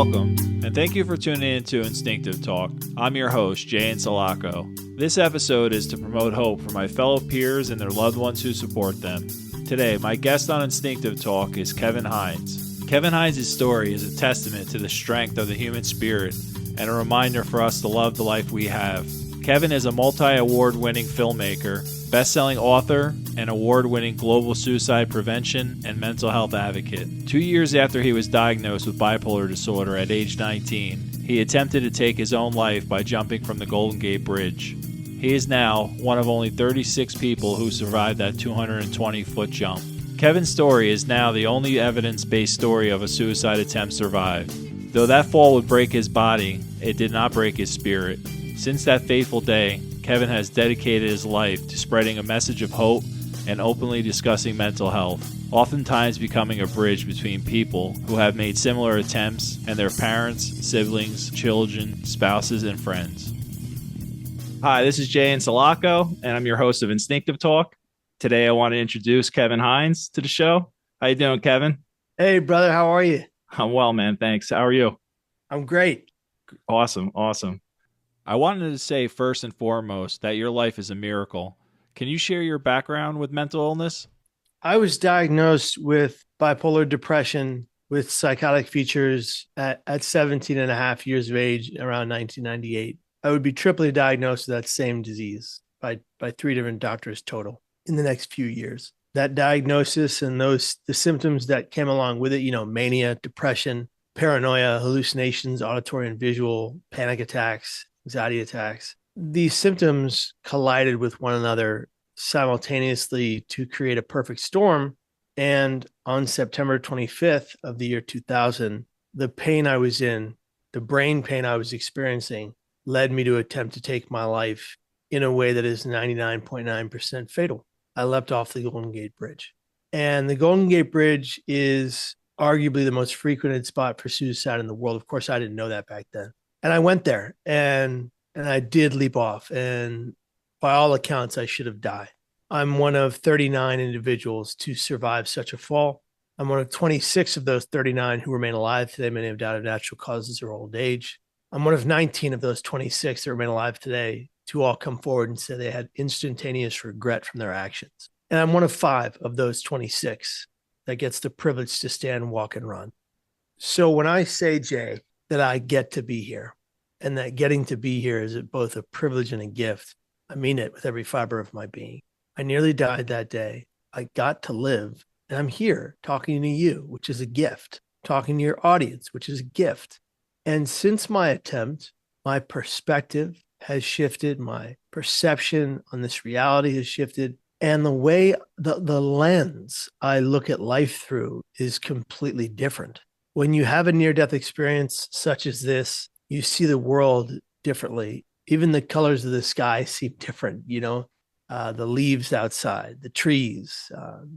Welcome, and thank you for tuning in to Instinctive Talk. I'm your host, Jay Insalaco. This episode is to promote hope for my fellow peers and their loved ones who support them. Today, my guest on Instinctive Talk is Kevin Hines. Kevin Hines' story is a testament to the strength of the human spirit and a reminder for us to love the life we have. Kevin is a multi-award-winning filmmaker, best-selling author, and award-winning global suicide prevention and mental health advocate. 2 years after he was diagnosed with bipolar disorder at age 19, he attempted to take his own life by jumping from the Golden Gate Bridge. He is now one of only 36 people who survived that 220-foot jump. Kevin's story is now the only evidence-based story of a suicide attempt survived. Though that fall would break his body, it did not break his spirit. Since that fateful day, Kevin has dedicated his life to spreading a message of hope and openly discussing mental health, oftentimes becoming a bridge between people who have made similar attempts and their parents, siblings, children, spouses, and friends. Hi, this is Jay Insalaco, and I'm your host of Instinctive Talk. Today, I want to introduce Kevin Hines to the show. How you doing, Kevin? Hey, brother. How are you? I'm well, man. Thanks. How are you? I'm great. Awesome. I wanted to say first and foremost that your life is a miracle. Can you share your background with mental illness? I was diagnosed with bipolar depression with psychotic features at 17 and a half years of age around 1998. I would be triply diagnosed with that same disease by three different doctors total in the next few years. That diagnosis and the symptoms that came along with it, mania, depression, paranoia, hallucinations, auditory and visual, panic attacks, anxiety attacks. These symptoms collided with one another simultaneously to create a perfect storm. And on September 25th of the year 2000, the pain I was in, the brain pain I was experiencing, led me to attempt to take my life in a way that is 99.9% fatal. I leapt off the Golden Gate Bridge. And the Golden Gate Bridge is arguably the most frequented spot for suicide in the world. Of course, I didn't know that back then. And I went there and I did leap off. And by all accounts, I should have died. I'm one of 39 individuals to survive such a fall. I'm one of 26 of those 39 who remain alive today. Many have died of natural causes or old age. I'm one of 19 of those 26 that remain alive today to all come forward and say they had instantaneous regret from their actions. And I'm one of 5 of those 26 that gets the privilege to stand, walk, and run. So when I say, Jay, that I get to be here and that getting to be here is both a privilege and a gift, I mean it with every fiber of my being. I nearly died that day. I got to live, and I'm here talking to you, which is a gift, talking to your audience, which is a gift. And since my attempt, my perspective has shifted, my perception on this reality has shifted, and the way, the lens I look at life through is completely different. When you have a near-death experience such as this, you see the world differently. Even the colors of the sky seem different, the leaves outside, the trees,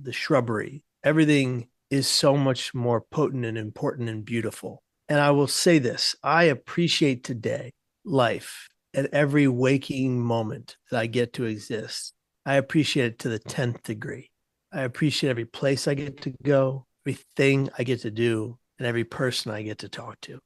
the shrubbery, everything is so much more potent and important and beautiful. And I will say this, I appreciate today life at every waking moment that I get to exist. I appreciate it to the 10th degree. I appreciate every place I get to go, everything I get to do, and every person I get to talk to,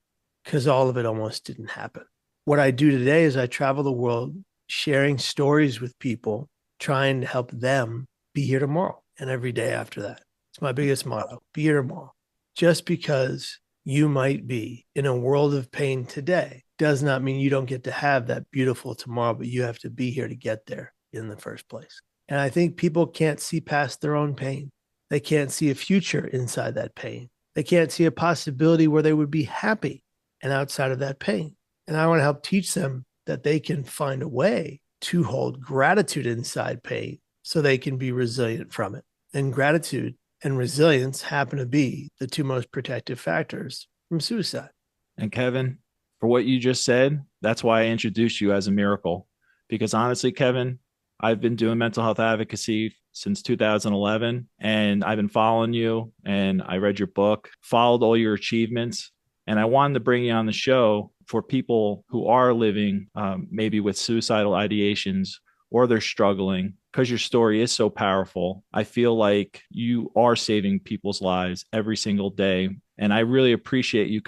because all of it almost didn't happen. What I do today is I travel the world sharing stories with people, trying to help them be here tomorrow and every day after that. It's my biggest motto, be here tomorrow. Just because you might be in a world of pain today does not mean you don't get to have that beautiful tomorrow, but you have to be here to get there in the first place. And I think people can't see past their own pain. They can't see a future inside that pain. They can't see a possibility where they would be happy and outside of that pain. And I want to help teach them that they can find a way to hold gratitude inside pain so they can be resilient from it. And gratitude and resilience happen to be the 2 most protective factors from suicide. And Kevin, for what you just said, that's why I introduced you as a miracle. Because honestly, Kevin, I've been doing mental health advocacy since 2011, and I've been following you, and I read your book, followed all your achievements, and I wanted to bring you on the show for people who are living maybe with suicidal ideations or they're struggling, because your story is so powerful. I feel like you are saving people's lives every single day, And I really appreciate you,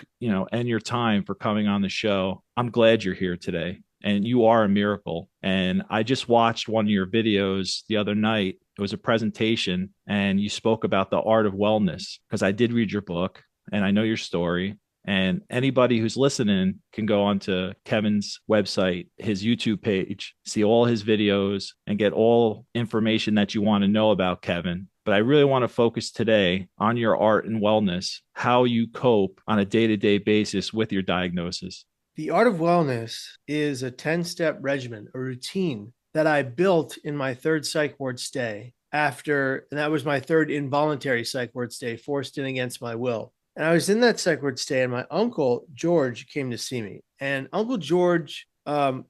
and your time for coming on the show. I'm glad you're here today. And you are a miracle. And I just watched one of your videos the other night. It was a presentation, and you spoke about the art of wellness, because I did read your book and I know your story. And anybody who's listening can go onto Kevin's website, his YouTube page, see all his videos, and get all information that you want to know about Kevin. But I really want to focus today on your art and wellness, how you cope on a day-to-day basis with your diagnosis. The art of wellness is a 10-step regimen, a routine that I built in my third psych ward stay and that was my third involuntary psych ward stay, forced in against my will. And I was in that psych ward stay, and my uncle George came to see me. And Uncle George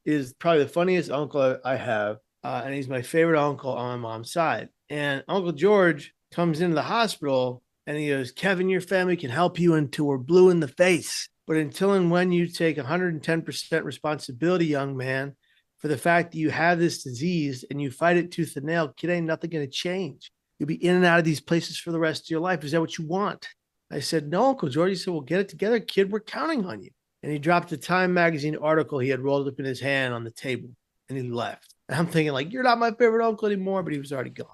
is probably the funniest uncle I have, and he's my favorite uncle on my mom's side. And Uncle George comes into the hospital, and he goes, "Kevin, your family can help you until we're blue in the face. But until and when you take 110% responsibility, young man, for the fact that you have this disease and you fight it tooth and nail, kid, ain't nothing going to change. You'll be in and out of these places for the rest of your life. Is that what you want?" I said, "No, Uncle George." He said, "Well, get it together, kid. We're counting on you." And he dropped a Time magazine article he had rolled up in his hand on the table, and he left. And I'm thinking, like, you're not my favorite uncle anymore, but he was already gone.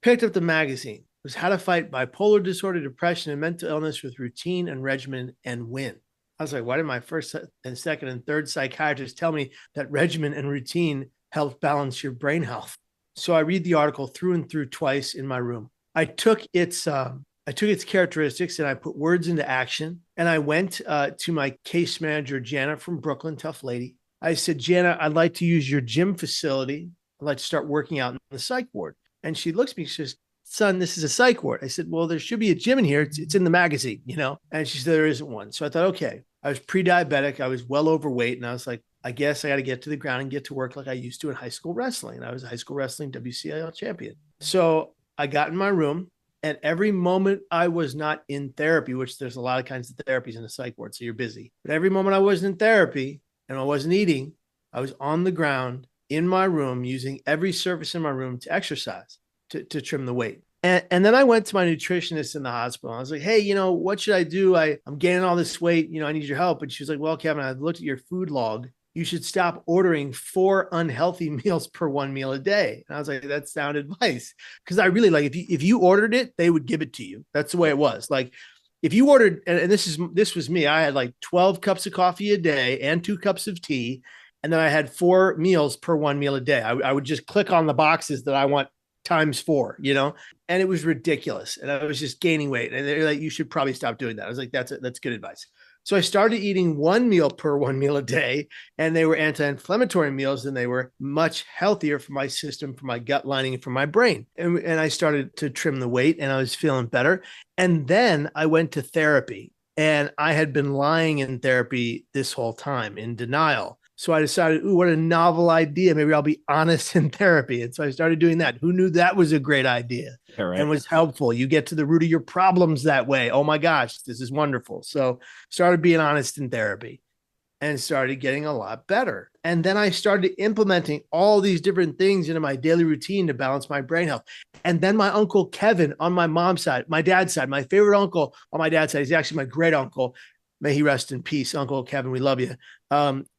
Picked up the magazine. It was How to Fight Bipolar Disorder, Depression, and Mental Illness with Routine and Regimen and Win. I was like, why did my first and second and third psychiatrist tell me that regimen and routine help balance your brain health? So I read the article through and through twice in my room. I took its characteristics and I put words into action. And I went to my case manager, Jana from Brooklyn, tough lady. I said, "Jana, I'd like to use your gym facility. I'd like to start working out in the psych ward." And she looks at me, she says, "Son, this is a psych ward." I said, "Well, there should be a gym in here. It's in the magazine, you know?" And she said, "There isn't one." So I thought, okay. I was pre-diabetic. I was well overweight. And I was like, I guess I got to get to the ground and get to work like I used to in high school wrestling. And I was a high school wrestling WCIL champion. So I got in my room, and every moment I was not in therapy, which there's a lot of kinds of therapies in the psych ward, so you're busy. But every moment I wasn't in therapy and I wasn't eating, I was on the ground in my room using every surface in my room to exercise, to trim the weight. And then I went to my nutritionist in the hospital. I was like, "Hey, what should I do? I'm gaining all this weight. I need your help." And she was like, "Well, Kevin, I've looked at your food log. You should stop ordering 4 unhealthy meals per one meal a day." And I was like, "That's sound advice." Because I really like, if you ordered it, they would give it to you. That's the way it was. Like, if you ordered, and this was me, I had like 12 cups of coffee a day and 2 cups of tea. And then I had 4 meals per one meal a day. I would just click on the boxes that I want times 4, and it was ridiculous. And I was just gaining weight. And they're like, "You should probably stop doing that." I was like, that's good advice. So I started eating 1 meal per one meal a day, and they were anti-inflammatory meals, and they were much healthier for my system, for my gut lining, and for my brain. And I started to trim the weight, and I was feeling better. And then I went to therapy, and I had been lying in therapy this whole time in denial. So I decided, what a novel idea. Maybe I'll be honest in therapy. And so I started doing that. Who knew that was a great idea and was helpful? You get to the root of your problems that way. Oh my gosh, this is wonderful. So started being honest in therapy and started getting a lot better. And then I started implementing all these different things into my daily routine to balance my brain health. And then my uncle Kevin on my mom's side, my dad's side, my favorite uncle on my dad's side, he's actually my great uncle. May he rest in peace, Uncle Kevin. We love you.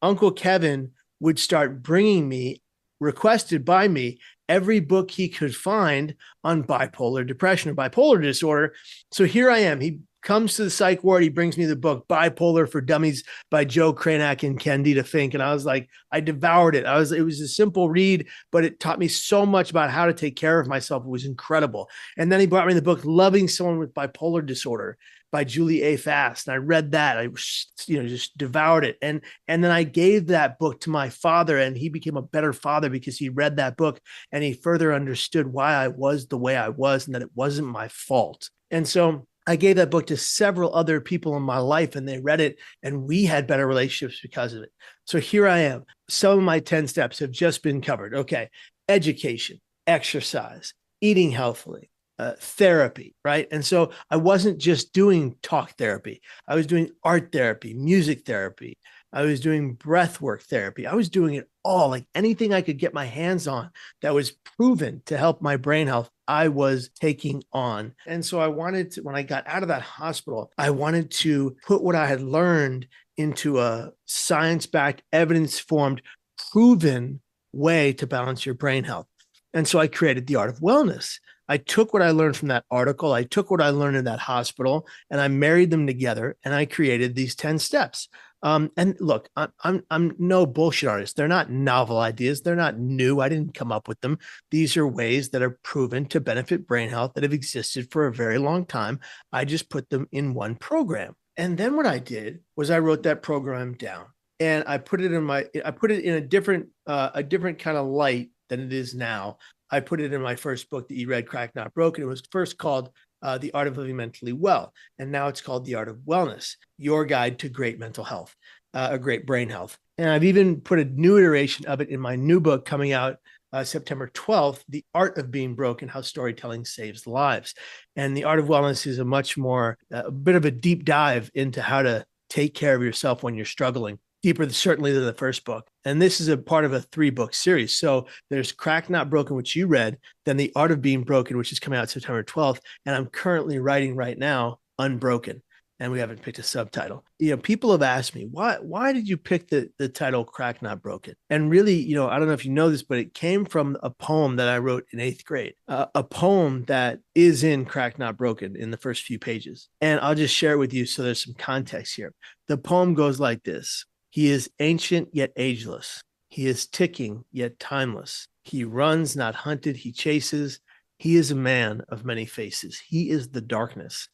Uncle Kevin would start bringing me, requested by me, every book he could find on bipolar depression or bipolar disorder. So here I am. He comes to the psych ward. He brings me the book Bipolar for Dummies by Joe Cranach and Candida Fink. And I was like, I devoured it. It was a simple read, but it taught me so much about how to take care of myself. It was incredible. And then he brought me the book Loving Someone with Bipolar Disorder by Julie A. Fast. And I read that. I just devoured it. And then I gave that book to my father, and he became a better father because he read that book and he further understood why I was the way I was and that it wasn't my fault. And so I gave that book to several other people in my life, and they read it, and we had better relationships because of it. So here I am. Some of my 10 steps have just been covered. Okay. Education, exercise, eating healthily, therapy, right? And so I wasn't just doing talk therapy. I was doing art therapy, music therapy, I was doing breath work therapy. I was doing it all, like anything I could get my hands on that was proven to help my brain health, I was taking on. And so I wanted to, when I got out of that hospital, I wanted to put what I had learned into a science-backed, evidence-formed, proven way to balance your brain health. And so I created The Art of Wellness. I took what I learned from that article, I took what I learned in that hospital, and I married them together, and I created these 10 steps. And look, I'm no bullshit artist. They're not novel ideas. They're not new. I didn't come up with them. These are ways that are proven to benefit brain health that have existed for a very long time. I just put them in one program. And then what I did was I wrote that program down, and I put it in a different kind of light than it is now. I put it in my first book that you read, Cracked Not Broken. It was first called The Art of Living Mentally Well, and now it's called The Art of Wellness, your guide to great mental health, a great brain health. And I've even put a new iteration of it in my new book coming out September 12th, The Art of Being Broken, How Storytelling Saves Lives. And The Art of Wellness is a bit of a deep dive into how to take care of yourself when you're struggling, deeper certainly than the first book. And this is a part of a 3-book series. So there's Cracked Not Broken, which you read, then The Art of Being Broken, which is coming out September 12th. And I'm currently writing right now Unbroken. And we haven't picked a subtitle. People have asked me, why did you pick the title Cracked Not Broken? And really, I don't know if you know this, but it came from a poem that I wrote in 8th grade, a poem that is in Cracked Not Broken in the first few pages. And I'll just share it with you so there's some context here. The poem goes like this. He is ancient yet ageless. He is ticking yet timeless. He runs, not hunted, he chases. He is a man of many faces. He is the darkness.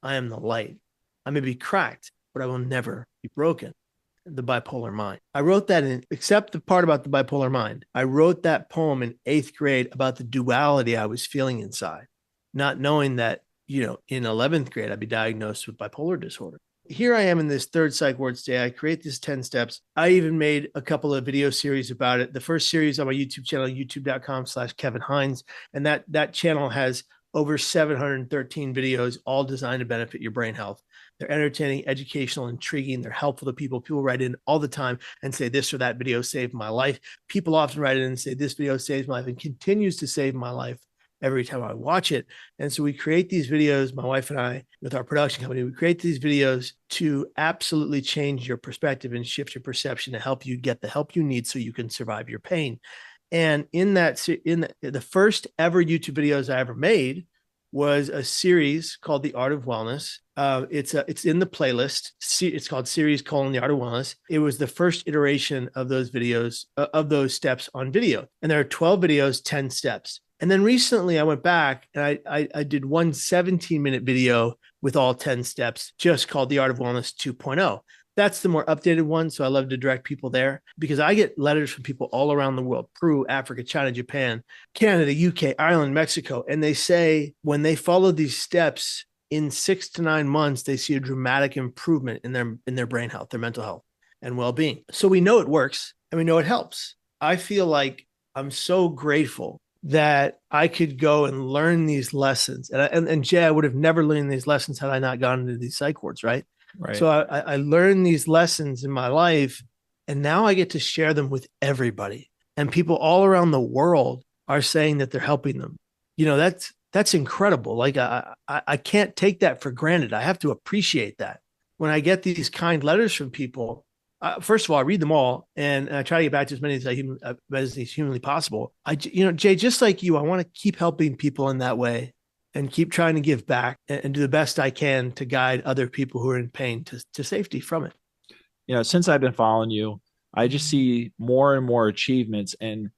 I am the light. I may be cracked, but I will never be broken. The bipolar mind. I wrote that except the part about the bipolar mind. I wrote that poem in 8th grade about the duality I was feeling inside, not knowing that, in 11th grade, I'd be diagnosed with bipolar disorder. Here I am in this third Psych Word Day. I create these 10 steps. I even made a couple of video series about it. The first series on my YouTube channel, youtube.com/Kevin Hines. And that channel has over 713 videos, all designed to benefit your brain health. They're entertaining, educational, intriguing. They're helpful to people. People write in all the time and say, this or that video saved my life. People often write in and say, this video saves my life and continues to save my life every time I watch it. And so we create these videos, my wife and I, with our production company, we create these videos to absolutely change your perspective and shift your perception to help you get the help you need so you can survive your pain. And in the first ever YouTube videos I ever made was a series called The Art of Wellness. It's in the playlist. It's called Series: The Art of Wellness. It was the first iteration of those videos, of those steps on video. And there are 12 videos, 10 steps. And then recently I went back and I did one 17-minute video with all 10 steps, just called The Art of Wellness 2.0. That's the more updated one. So I love to direct people there because I get letters from people all around the world, Peru, Africa, China, Japan, Canada, UK, Ireland, Mexico. And they say when they follow these steps in 6 to 9 months, they see a dramatic improvement in their brain health, their mental health and well-being. So we know it works and we know it helps. I feel like I'm so grateful that I could go and learn these lessons. And Jay, I would have never learned these lessons had I not gone into these psych wards, right? Right. So I learned these lessons in my life, and now I get to share them with everybody. And people all around the world are saying that they're helping them. That's incredible. Like I can't take that for granted. I have to appreciate that. When I get these kind letters from people, first of all, I read them all, and I try to get back to as many as is humanly possible. Jay, just like you, I want to keep helping people in that way and keep trying to give back and do the best I can to guide other people who are in pain to safety from it. Since I've been following you, I just see more and more achievements and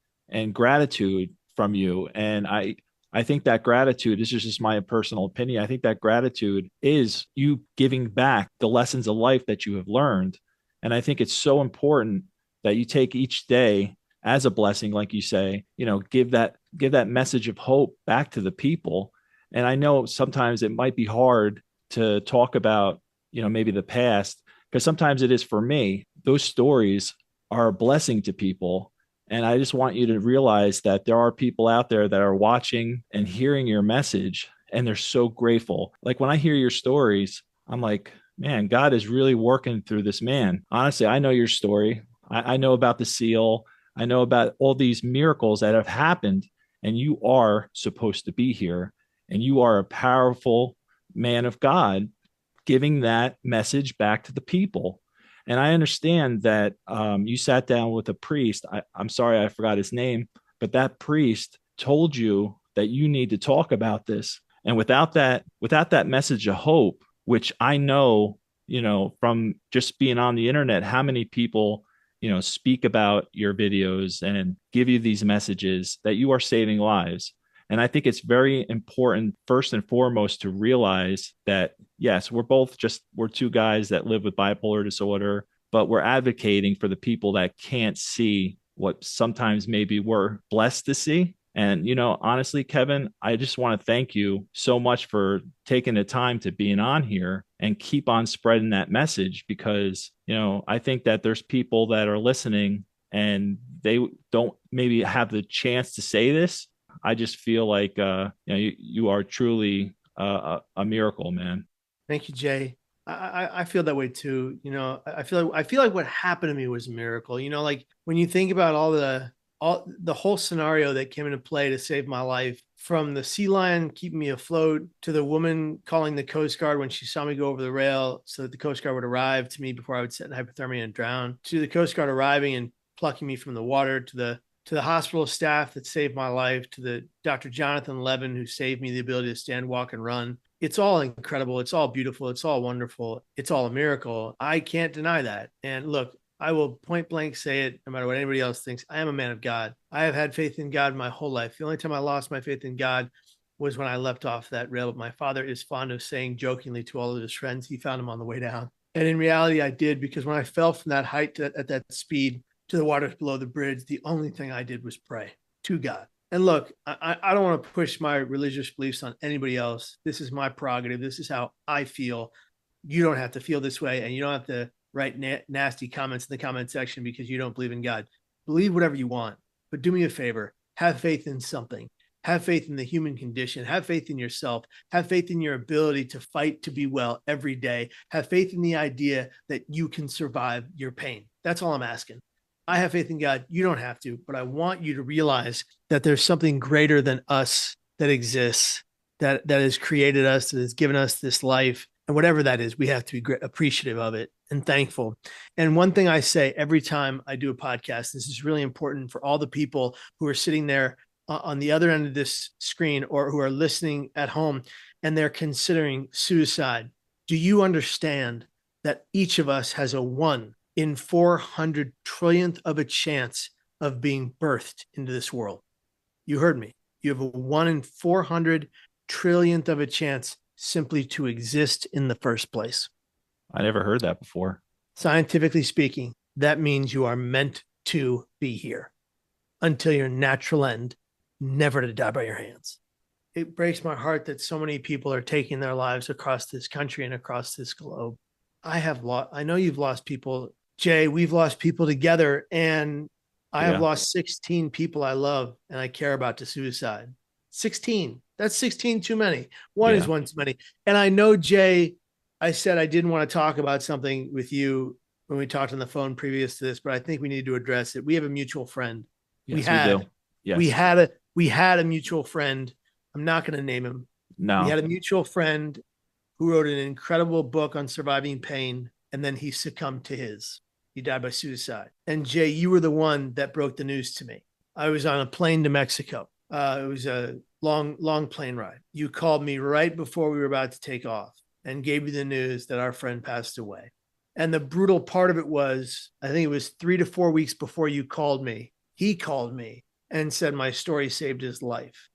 gratitude from you. And I think that gratitude, this is just my personal opinion, I think that gratitude is you giving back the lessons of life that you have learned. And I think it's so important that you take each day as a blessing, like you say, give that message of hope back to the people. And I know sometimes it might be hard to talk about, maybe the past, because sometimes it is for me. Those stories are a blessing to people. And I just want you to realize that there are people out there that are watching and hearing your message, and they're so grateful. Like when I hear your stories, I'm like, man, God is really working through this man. Honestly, I know your story. I know about the seal. I know about all these miracles that have happened, and you are supposed to be here. And you are a powerful man of God giving that message back to the people. And I understand that you sat down with a priest. I'm sorry, I forgot his name, but that priest told you that you need to talk about this. And without that message of hope, which I know, from just being on the internet, how many people, speak about your videos and give you these messages that you are saving lives. And I think it's very important, first and foremost, to realize that, yes, we're two guys that live with bipolar disorder, but we're advocating for the people that can't see what sometimes maybe we're blessed to see. And, honestly, Kevin, I just want to thank you so much for taking the time to being on here and keep on spreading that message because, I think that there's people that are listening and they don't maybe have the chance to say this. I just feel like you are truly a miracle, man. Thank you, Jay. I feel that way too. I feel like what happened to me was a miracle. Like when you think about all the whole scenario that came into play to save my life, from the sea lion keeping me afloat to the woman calling the Coast Guard when she saw me go over the rail so that the Coast Guard would arrive to me before I would sit in hypothermia and drown, to the Coast Guard arriving and plucking me from the water, to the hospital staff that saved my life, to the Dr. Jonathan Levin who saved me the ability to stand, walk, and run. It's all incredible. It's all beautiful. It's all wonderful. It's all a miracle. I can't deny that. And look, I will point blank say it, no matter what anybody else thinks. I am a man of God. I have had faith in God my whole life. The only time I lost my faith in God was when I leapt off that rail. But my father is fond of saying jokingly to all of his friends, he found him on the way down. And in reality, I did, because when I fell from that height at that speed to the waters below the bridge, the only thing I did was pray to God. And look, I don't want to push my religious beliefs on anybody else. This is my prerogative. This is how I feel. You don't have to feel this way, and you don't have to write nasty comments in the comment section because you don't believe in God. Believe whatever you want, but do me a favor. Have faith in something. Have faith in the human condition. Have faith in yourself. Have faith in your ability to fight to be well every day. Have faith in the idea that you can survive your pain. That's all I'm asking. I have faith in God. You don't have to, but I want you to realize that there's something greater than us that exists, that has created us, that has given us this life. And whatever that is, we have to be appreciative of it and thankful. And one thing I say every time I do a podcast, this is really important for all the people who are sitting there on the other end of this screen or who are listening at home and they're considering suicide. Do you understand that each of us has a 1 in 400 trillionth of a chance of being birthed into this world? You heard me. You have a 1 in 400 trillionth of a chance simply to exist in the first place. I never heard that before. Scientifically speaking, that means you are meant to be here until your natural end, never to die by your hands. It breaks my heart that so many people are taking their lives across this country and across this globe. I know you've lost people. Jay, we've lost people together, and I have lost 16 people I love and I care about to suicide. 16. That's 16 too many. One is one too many. And I know, Jay, I said I didn't want to talk about something with you when we talked on the phone previous to this, but I think we need to address it. We have a mutual friend. Yes, we do. Yes. We had a mutual friend. I'm not going to name him. No. We had a mutual friend who wrote an incredible book on surviving pain, and then he succumbed to his. He died by suicide. And Jay, you were the one that broke the news to me. I was on a plane to Mexico. It was a long plane ride. You called me right before we were about to take off and gave me the news that our friend passed away. And the brutal part of it was, I think it was 3 to 4 weeks before you called me, he called me and said my story saved his life.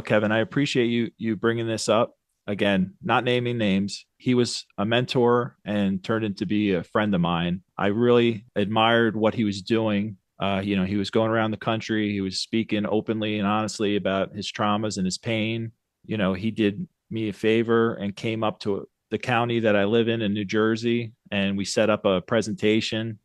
Kevin, I appreciate you bringing this up. Again, not naming names. He was a mentor and turned into be a friend of mine. I really admired what he was doing. He was going around the country. He was speaking openly and honestly about his traumas and his pain. He did me a favor and came up to the county that I live in New Jersey, and we set up a presentation.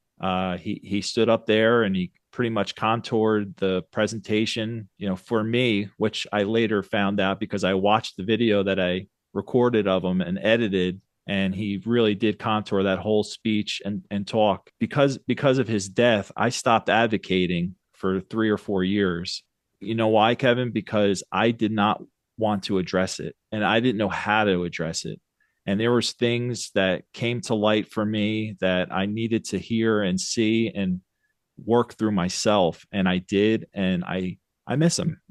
He stood up there and he pretty much contoured the presentation, for me, which I later found out because I watched the video that I recorded of him and edited. And he really did contour that whole speech and talk. Because of his death, I stopped advocating for 3 or 4 years. You know why, Kevin? Because I did not want to address it, and I didn't know how to address it. And there was things that came to light for me that I needed to hear and see and work through myself. And I did. And I miss him.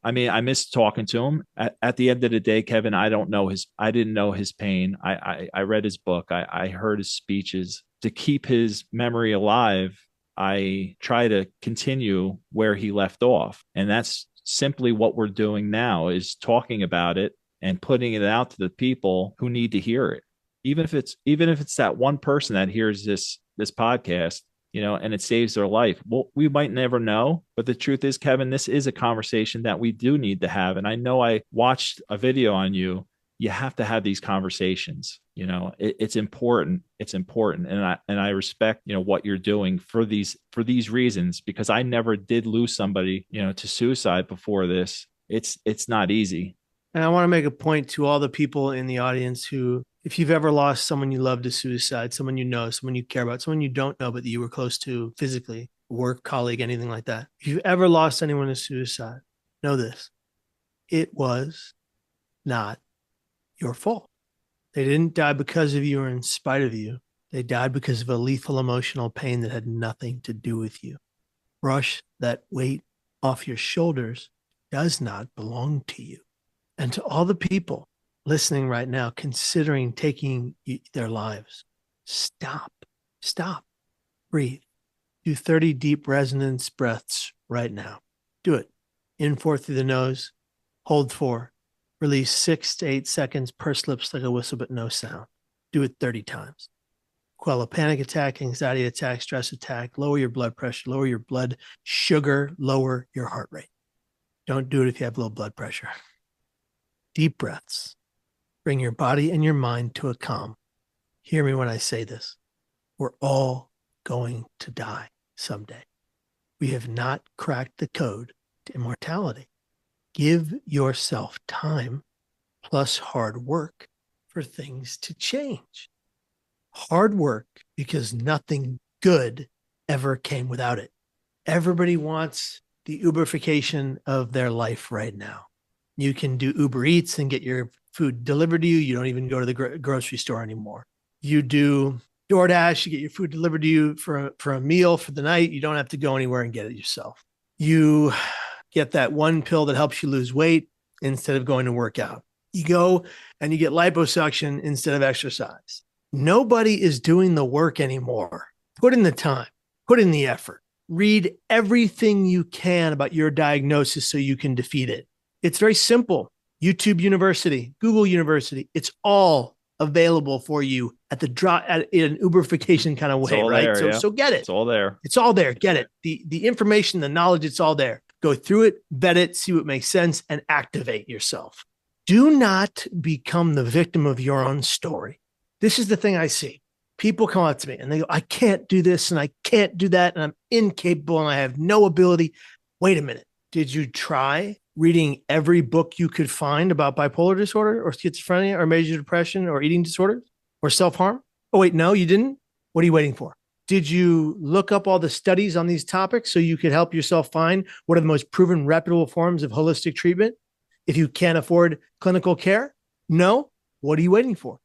I mean, I miss talking to him. At the end of the day, Kevin, I didn't know his pain. I read his book. I heard his speeches. To keep his memory alive, I try to continue where he left off. And that's simply what we're doing now, is talking about it and putting it out to the people who need to hear it. Even if it's that one person that hears this podcast, and it saves their life. Well, we might never know, but the truth is, Kevin, this is a conversation that we do need to have. And I know I watched a video on you. You have to have these conversations. It's important. It's important. And I respect, what you're doing for these reasons, because I never did lose somebody, to suicide before this. It's not easy. And I want to make a point to all the people in the audience who, if you've ever lost someone you love to suicide, someone you know, someone you care about, someone you don't know, but that you were close to physically, work, colleague, anything like that. If you've ever lost anyone to suicide, know this: it was not your fault. They didn't die because of you or in spite of you. They died because of a lethal emotional pain that had nothing to do with you. Brush that weight off your shoulders. Does not belong to you. And to all the people listening right now, considering taking their lives, stop, breathe. Do 30 deep resonance breaths right now. Do it. In 4 through the nose, hold 4, release 6 to 8 seconds, purse lips like a whistle, but no sound. Do it 30 times. Quell a panic attack, anxiety attack, stress attack, lower your blood pressure, lower your blood sugar, lower your heart rate. Don't do it if you have low blood pressure. Deep breaths. Bring your body and your mind to a calm. Hear me when I say this. We're all going to die someday. We have not cracked the code to immortality. Give yourself time plus hard work for things to change. Hard work, because nothing good ever came without it. Everybody wants the Uberification of their life right now. You can do Uber Eats and get your food delivered to you. You don't even go to the grocery store anymore. You do DoorDash, you get your food delivered to you for a meal for the night. You don't have to go anywhere and get it yourself. You get that one pill that helps you lose weight instead of going to work out. You go and you get liposuction instead of exercise. Nobody is doing the work anymore. Put in the time, put in the effort. Read everything you can about your diagnosis so you can defeat it. It's very simple. YouTube University, Google University, it's all available for you at the drop in an Uberification kind of way, right? There, so get it. It's all there. It's all there. Get it. The information, the knowledge, it's all there. Go through it, vet it, see what makes sense, and activate yourself. Do not become the victim of your own story. This is the thing I see. People come up to me and they go, I can't do this and I can't do that, and I'm incapable and I have no ability. Wait a minute. Did you try reading every book you could find about bipolar disorder or schizophrenia or major depression or eating disorders or self-harm? Oh, wait, no, you didn't? What are you waiting for? Did you look up all the studies on these topics so you could help yourself find what are the most proven, reputable forms of holistic treatment if you can't afford clinical care? No? What are you waiting for?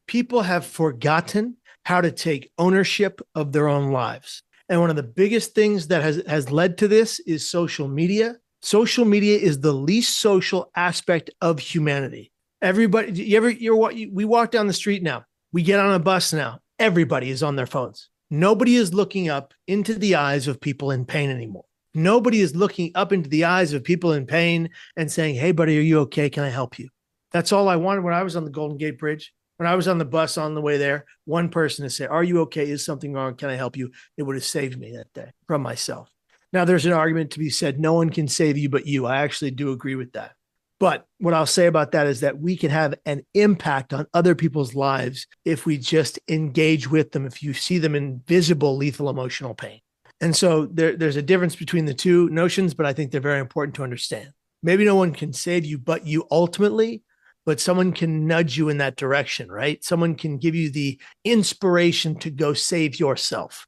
People have forgotten how to take ownership of their own lives. And one of the biggest things that has led to this is social media. Social media is the least social aspect of humanity. Everybody, we walk down the street now. We get on a bus now. Everybody is on their phones. Nobody is looking up into the eyes of people in pain anymore. Nobody is looking up into the eyes of people in pain and saying, hey, buddy, are you okay? Can I help you? That's all I wanted when I was on the Golden Gate Bridge. When I was on the bus on the way there, one person to say, are you okay? Is something wrong? Can I help you? It would have saved me that day from myself. Now, there's an argument to be said, no one can save you but you. I actually do agree with that. But what I'll say about that is that we can have an impact on other people's lives if we just engage with them, if you see them in visible lethal emotional pain. And so there's a difference between the two notions, but I think they're very important to understand. Maybe no one can save you but you ultimately, but someone can nudge you in that direction, right? Someone can give you the inspiration to go save yourself.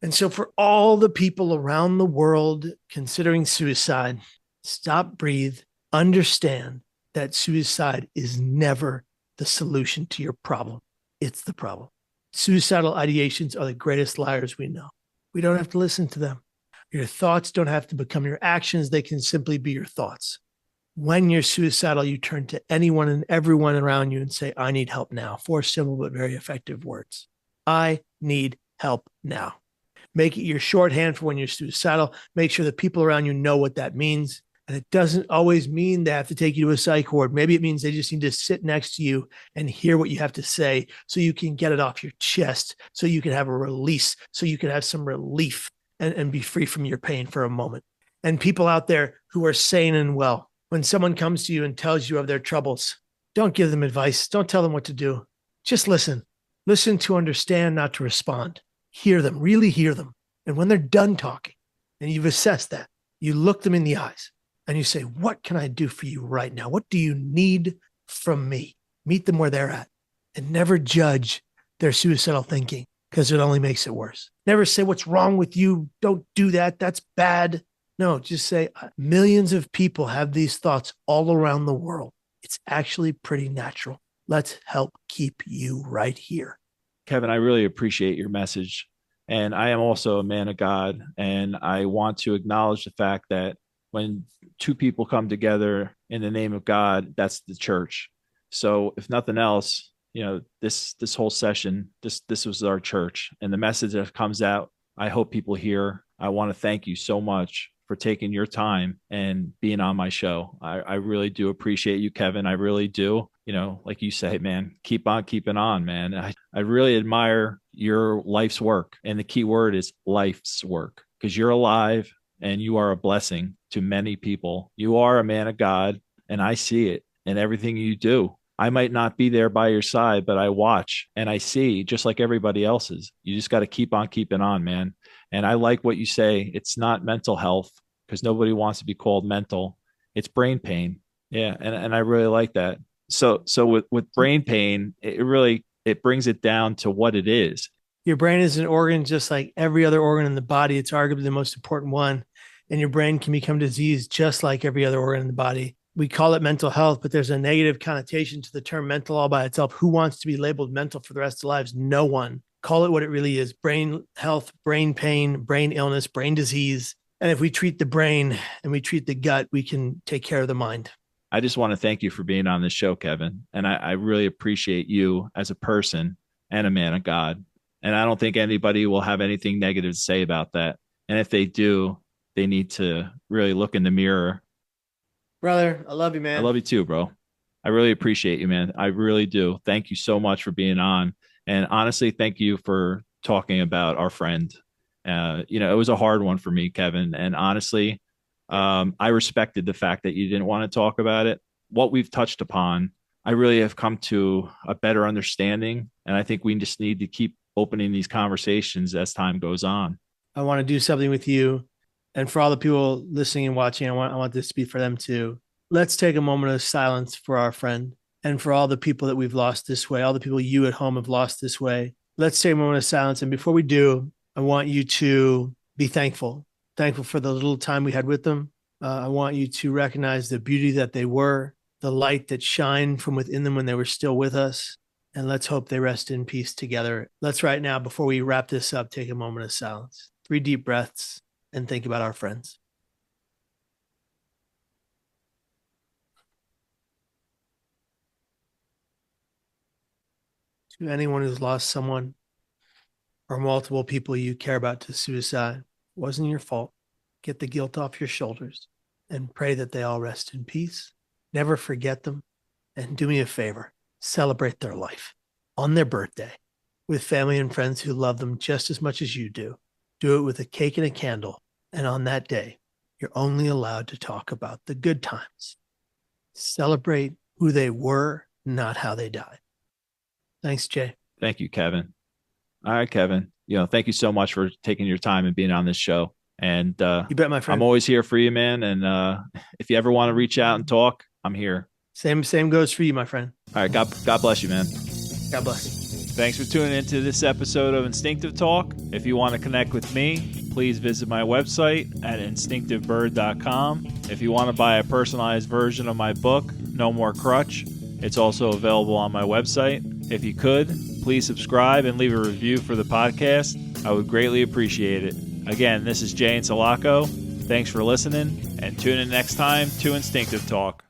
And so, for all the people around the world considering suicide, stop, breathe, understand that suicide is never the solution to your problem. It's the problem. Suicidal ideations are the greatest liars we know. We don't have to listen to them. Your thoughts don't have to become your actions. They can simply be your thoughts. When you're suicidal, you turn to anyone and everyone around you and say, I need help now. 4 simple but very effective words. I need help now. Make it your shorthand for when you're suicidal. Make sure that people around you know what that means. And it doesn't always mean they have to take you to a psych ward. Maybe it means they just need to sit next to you and hear what you have to say so you can get it off your chest, so you can have a release, so you can have some relief and be free from your pain for a moment. And people out there who are sane and well, when someone comes to you and tells you of their troubles, don't give them advice. Don't tell them what to do. Just listen. Listen to understand, not to respond. Hear them, really hear them. And when they're done talking and you've assessed that, you look them in the eyes and you say, what can I do for you right now? What do you need from me? Meet them where they're at and never judge their suicidal thinking because it only makes it worse. Never say, what's wrong with you? Don't do that. That's bad. No, just say, millions of people have these thoughts all around the world. It's actually pretty natural. Let's help keep you right here. Kevin, I really appreciate your message. And I am also a man of God. And I want to acknowledge the fact that when 2 people come together in the name of God, that's the church. So if nothing else, this whole session, this was our church. And the message that comes out, I hope people hear. I want to thank you so much for taking your time and being on my show. I really do appreciate you, Kevin. I really do. Like you say, man, keep on keeping on, man. I really admire your life's work. And the key word is life's work, because you're alive and you are a blessing to many people. You are a man of God, and I see it in everything you do. I might not be there by your side, but I watch and I see, just like everybody else's. You just got to keep on keeping on, man. And I like what you say. It's not mental health, because nobody wants to be called mental. It's brain pain. Yeah. And I really like that. So with brain pain, it brings it down to what it is. Your brain is an organ just like every other organ in the body. It's arguably the most important one. And your brain can become diseased just like every other organ in the body. We call it mental health, but there's a negative connotation to the term mental all by itself. Who wants to be labeled mental for the rest of their lives? No one. Call it what it really is: brain health, brain pain, brain illness, brain disease. And if we treat the brain and we treat the gut, we can take care of the mind. I just want to thank you for being on this show, Kevin. And I really appreciate you as a person and a man of God. And I don't think anybody will have anything negative to say about that. And if they do, they need to really look in the mirror. Brother, I love you, man. I love you too, bro. I really appreciate you, man. I really do. Thank you so much for being on. And honestly, thank you for talking about our friend. It was a hard one for me, Kevin. And honestly, I respected the fact that you didn't want to talk about it. What we've touched upon, I really have come to a better understanding. And I think we just need to keep opening these conversations as time goes on. I want to do something with you. And for all the people listening and watching, I want this to be for them too. Let's take a moment of silence for our friend, and for all the people that we've lost this way, all the people you at home have lost this way. Let's take a moment of silence. And before we do, I want you to be thankful for the little time we had with them. I want you to recognize the beauty that they were, the light that shined from within them when they were still with us. And let's hope they rest in peace together. Let's right now, before we wrap this up, take a moment of silence. 3 deep breaths and think about our friends. To anyone who's lost someone or multiple people you care about to suicide, it wasn't your fault. Get the guilt off your shoulders and pray that they all rest in peace. Never forget them. And do me a favor, celebrate their life on their birthday with family and friends who love them just as much as you do. Do it with a cake and a candle. And on that day, you're only allowed to talk about the good times. Celebrate who they were, not how they died. Thanks, Jay. Thank you, Kevin. All right, Kevin. Thank you so much for taking your time and being on this show. And you bet, my friend. I'm always here for you, man. And if you ever want to reach out and talk, I'm here. Same goes for you, my friend. All right. God bless you, man. God bless. Thanks for tuning into this episode of Instinctive Talk. If you want to connect with me, please visit my website at instinctivebird.com. If you want to buy a personalized version of my book, No More Crutch, it's also available on my website. If you could, please subscribe and leave a review for the podcast. I would greatly appreciate it. Again, this is Jay Insalaco. Thanks for listening, and tune in next time to Instinctive Talk.